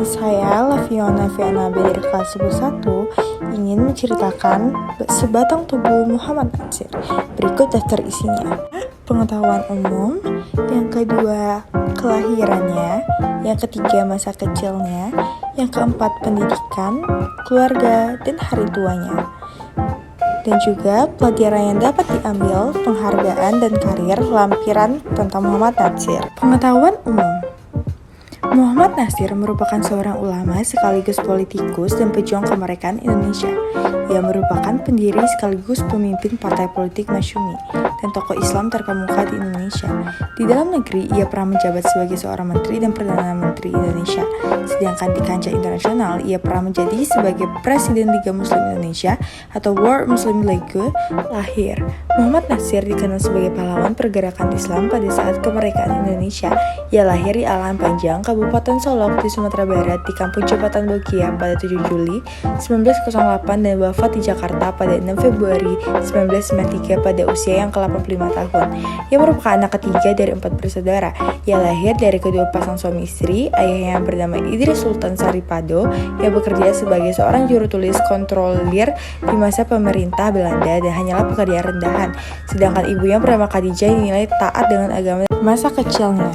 Saya Laviona Vianabe dari kelas 11 ingin menceritakan sebatang tubuh Muhammad Natsir. Berikut daftar isinya. Pengetahuan umum, yang kedua kelahirannya, yang ketiga masa kecilnya, yang keempat pendidikan, keluarga, dan hari tuanya. Dan juga pelajaran yang dapat diambil, penghargaan dan karir lampiran tentang Muhammad Natsir. Pengetahuan umum. Muhammad Natsir merupakan seorang ulama sekaligus politikus dan pejuang kemerdekaan Indonesia. Ia merupakan pendiri sekaligus pemimpin partai politik Masyumi dan tokoh Islam terkemuka di Indonesia. Di dalam negeri, ia pernah menjabat sebagai seorang menteri dan perdana menteri Indonesia. Sedangkan di kancah internasional, ia pernah menjadi sebagai Presiden Liga Muslim Indonesia atau World Muslim League. Lahir Muhammad Natsir dikenal sebagai pahlawan pergerakan Islam pada saat kemerdekaan Indonesia. Ia lahir di Alang Panjang, Kabupaten Solok di Sumatera Barat di Kampung Jembatan Bokia pada 7 Juli 1908 dan wafat di Jakarta pada 6 Februari 1993 pada usia yang ke-85 tahun. Ia merupakan anak ketiga dari 4 bersaudara. Ia lahir dari kedua pasang suami istri. Ayahnya yang bernama Idris Sultan Saripado yang bekerja sebagai seorang juru tulis kontrolir di masa pemerintah Belanda dan hanyalah pekerjaan rendahan. Sedangkan ibunya bernama Khadijah dinilai taat dengan agama masa kecilnya.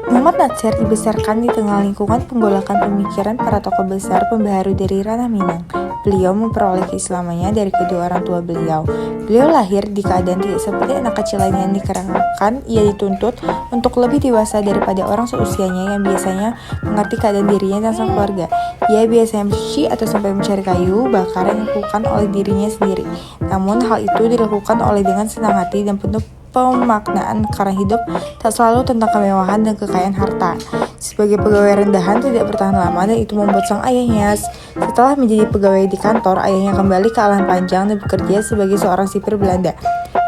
Muhammad Natsir dibesarkan di tengah lingkungan penggolakan pemikiran para tokoh besar pembaharu dari ranah Minang. Beliau memperoleh keislamannya dari kedua orang tua beliau. Beliau lahir di keadaan tidak seperti anak kecil lainnya yang dikarenakan ia dituntut untuk lebih dewasa daripada orang seusianya yang biasanya mengerti keadaan dirinya dan sang keluarga. Ia biasanya bersuci atau sampai mencari kayu bakar yang dilakukan oleh dirinya sendiri. Namun hal itu dilakukan oleh dengan senang hati dan penuh pemaknaan karena hidup tak selalu tentang kemewahan dan kekayaan harta. Sebagai pegawai rendahan tidak bertahan lama dan itu membuat sang ayahnya setelah menjadi pegawai di kantor, ayahnya kembali ke Alang Panjang dan bekerja sebagai seorang sipir Belanda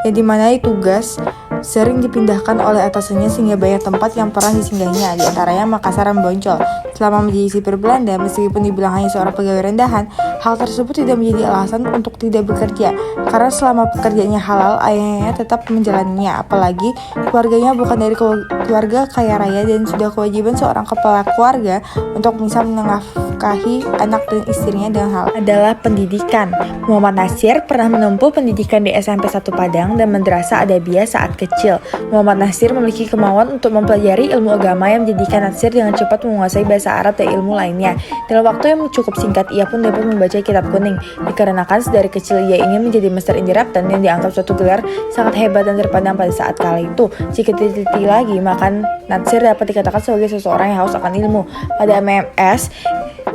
yang dimana tugas sering dipindahkan oleh atasannya sehingga banyak tempat yang pernah disinggahinya, di antaranya Makassar dan Boncol. Selama menjadi sipir Belanda, meskipun dibilang hanya seorang pegawai rendahan, hal tersebut tidak menjadi alasan untuk tidak bekerja, karena selama pekerjaannya halal, ayahnya tetap menjalaninya, apalagi keluarganya bukan dari keluarga kaya raya dan sudah kewajiban seorang kepala keluarga untuk bisa menafkahi anak dan istrinya dengan halal adalah pendidikan. Muhammad Natsir pernah menempuh pendidikan di SMP 1 Padang dan Madrasah Adabiyah saat kecil. Muhammad Natsir memiliki kemauan untuk mempelajari ilmu agama yang menjadikan Natsir dengan cepat menguasai bahasa Arab dan ilmu lainnya. Dalam waktu yang cukup singkat, ia pun dapat membaca kitab kuning. Dikarenakan sedari kecil ia ingin menjadi Master Indiraptan yang dianggap suatu gelar sangat hebat dan terpandang pada saat kala itu. Jika diteliti lagi, maka Natsir dapat dikatakan sebagai seseorang yang haus akan ilmu. Pada MMS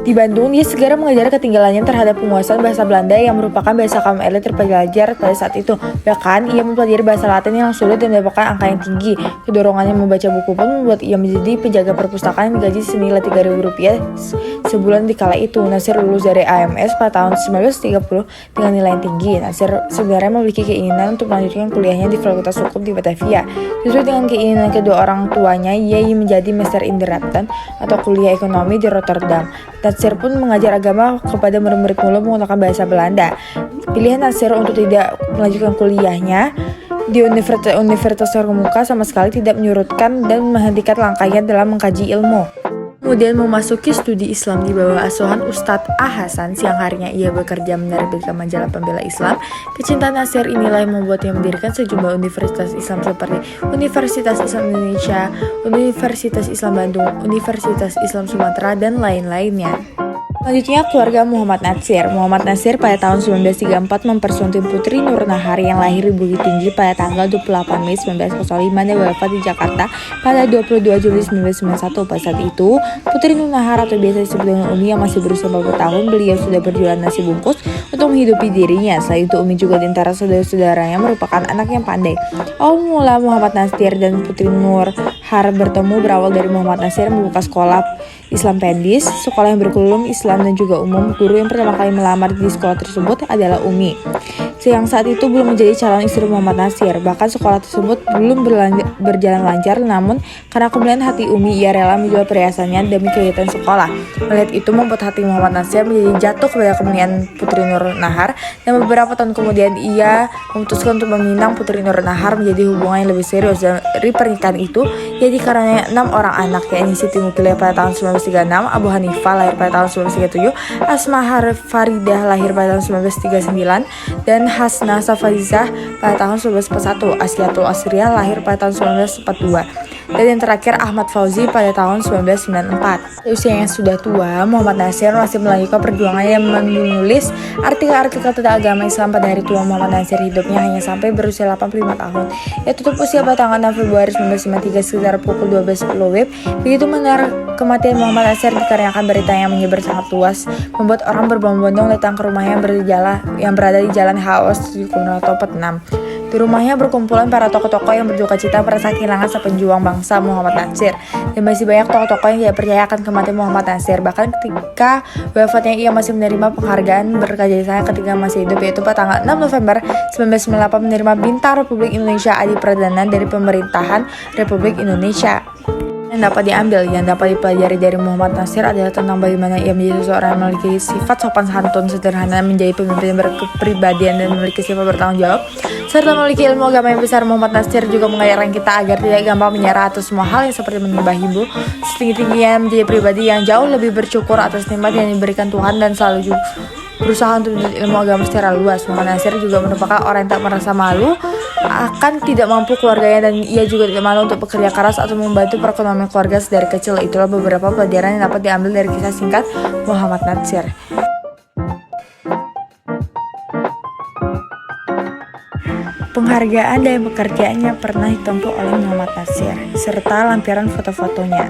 di Bandung, dia segera mengejar ketinggalannya terhadap penguasaan bahasa Belanda yang merupakan bahasa kaum elit terpelajar pada saat itu. Bahkan, ia mempelajari bahasa Latin yang sulit dan mendapatkan angka yang tinggi. Kedorongannya membaca buku pun membuat ia menjadi penjaga perpustakaan yang digaji senilai Rp3.000 sebulan di kala itu. Natsir lulus dari AMS pada tahun 1930 dengan nilai yang tinggi. Natsir sebenarnya memiliki keinginan untuk melanjutkan kuliahnya di Fakultas Hukum di Batavia. Justru dengan keinginan kedua orang tuanya, ia ingin menjadi Master Indiraptan atau kuliah ekonomi di Rotterdam. Natsir pun mengajar agama kepada murid-murid mulu menggunakan bahasa Belanda. Pilihan Natsir untuk tidak melanjutkan kuliahnya di universitas terkemuka sama sekali tidak menyurutkan dan menghentikan langkahnya dalam mengkaji ilmu. Kemudian memasuki studi Islam di bawah asuhan Ustadz A. Hasan. Siang harinya ia bekerja menerbitkan majalah pembela Islam. Kecintaan Natsir inilah yang membuatnya mendirikan sejumlah universitas Islam seperti Universitas Islam Indonesia, Universitas Islam Bandung, Universitas Islam Sumatera, dan lain-lainnya. Selanjutnya, keluarga Muhammad Natsir. Muhammad Natsir pada tahun 1934 mempersunting Putri Nur Nahar yang lahir di Bukit Tinggi pada tanggal 28 Mei 1905 dan wafat di Jakarta pada 22 Juli 1991. Pada saat itu, Putri Nur Nahar atau biasa disebut dengan Umi yang masih berusia 40 tahun, beliau sudah berjualan nasi bungkus untuk menghidupi dirinya. Selain itu, Umi juga di antara saudara-saudaranya merupakan anak yang pandai. Awal mula Muhammad Natsir dan Putri Nur Har bertemu berawal dari Muhammad Natsir membuka sekolah Islam Pendis, sekolah yang berkurikulum Islam dan juga umum. Guru yang pertama kali melamar di sekolah tersebut adalah Umi. yang saat itu belum menjadi calon istri Muhammad Natsir. Bahkan sekolah tersebut belum berjalan lancar, namun karena kemudian hati Umi, ia rela menjual perhiasannya demi kegiatan sekolah. Melihat itu membuat hati Muhammad Natsir menjadi jatuh kepada kemenangan Putri Nur Nahar, dan beberapa tahun kemudian ia memutuskan untuk meminang Putri Nur Nahar menjadi hubungan yang lebih serius. Dari pernikahan itu, ia dikaruniai 6 orang anak, yakni Siti Mukilah pada tahun 1936, Abu Hanifah lahir pada tahun 1937, Asma Faridah lahir pada tahun 1939, dan Hasna Safalizah pada tahun 1941, Asyatul Asriyah lahir pada tahun 1942, dan yang terakhir Ahmad Fauzi pada tahun 1994. Usia yang sudah tua, Muhammad Natsir masih melanjutkan perjuangannya yang menulis artikel-artikel tentang agama Islam. Pada hari tua Muhammad Natsir hidupnya hanya sampai berusia 85 tahun. Ia tutup usia pada tanggal 6 Februari 1953 sekitar pukul 12.10 WIB. Begitu mendengar kematian Muhammad Natsir, dikarenakan berita yang menyebar sangat luas, membuat orang berbondong-bondong datang ke rumahnya yang berada di Jalan Haos di Kunoto, Petnam. Di rumahnya berkumpulan para tokoh-tokoh yang berduka cita merasa kehilangan sang pejuang bangsa Muhammad Natsir. Dan masih banyak tokoh-tokoh yang tidak percaya akan kematian Muhammad Natsir. Bahkan ketika wafatnya, ia masih menerima penghargaan berkat jasanya ketika masih hidup, yaitu pada tanggal 6 November 1998 menerima Bintang Republik Indonesia Adi Pradana dari Pemerintahan Republik Indonesia. Yang dapat dipelajari dari Muhammad Natsir adalah tentang bagaimana ia menjadi seseorang yang memiliki sifat sopan santun, sederhana, menjadi pemimpin yang berkepribadian dan memiliki sifat bertanggung jawab, serta memiliki ilmu agama yang besar. Muhammad Natsir juga mengajarkan kita agar tidak gampang menyerah atas semua hal yang seperti menyembah Hindu. Setinggi-tingginya menjadi pribadi yang jauh lebih bersyukur atas nikmat yang diberikan Tuhan dan selalu berusaha untuk menuntut ilmu agama secara luas. Muhammad Natsir juga merupakan orang yang tak merasa malu akan tidak mampu keluarganya, dan ia juga tidak malu untuk bekerja keras atau membantu perekonomian keluarga sedari kecil. Itulah beberapa pelajaran yang dapat diambil dari kisah singkat Muhammad Natsir. Penghargaan dan pekerjaan yang pernah ditempuh oleh Muhammad Natsir serta lampiran foto-fotonya.